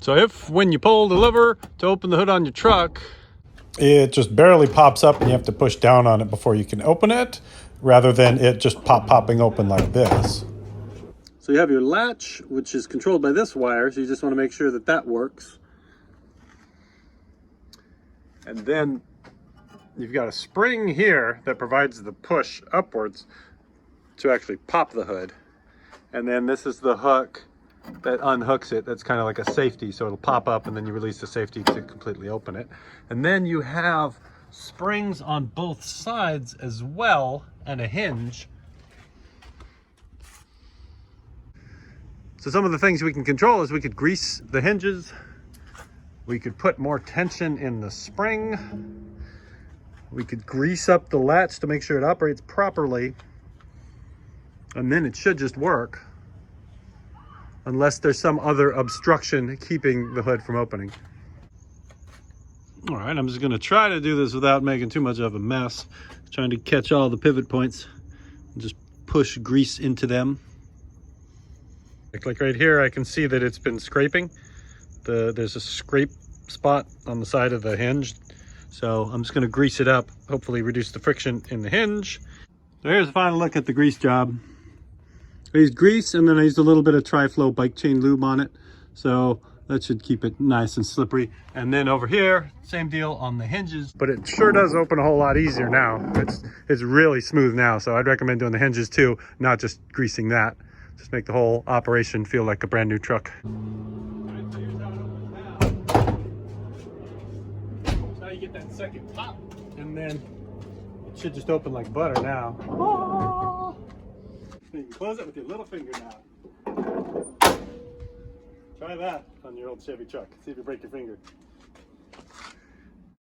So if when you pull the lever to open the hood on your truck, it just barely pops up and you have to push down on it before you can open it, rather than it just popping open like this. so you have your latch, which is controlled by this wire, so you just want to make sure that that works. And then you've got a spring here that provides the push upwards to actually pop the hood. And then this is the hook that unhooks it. That's kind of like a safety, so it'll pop up and then you release the safety to completely open it. And then you have springs on both sides as well, and a hinge. So some of the things we can control is we could grease the hinges, we could put more tension in the spring, we could grease up the latch to make sure it operates properly, and then it should just work, unless there's some other obstruction keeping the hood from opening. All right, I'm just gonna try to do this without making too much of a mess, trying to catch all the pivot points and just push grease into them. Like right here, I can see that it's been scraping. There's a scrape spot on the side of the hinge. So I'm just gonna grease it up, hopefully reduce the friction in the hinge. So here's a final look at the grease job. I used grease and then I used a little bit of Tri-Flow bike chain lube on it. So that should keep it nice and slippery. And then over here, same deal on the hinges, but it sure does open a whole lot easier now. It's really smooth now. So I'd recommend doing the hinges too, not just greasing that. Just make the whole operation feel like a brand new truck. Alright, so here's how it opens now. So now you get that second pop, and then it should just open like butter now. Oh. You can close it with your little finger now. Try that on your old Chevy truck. See if you break your finger.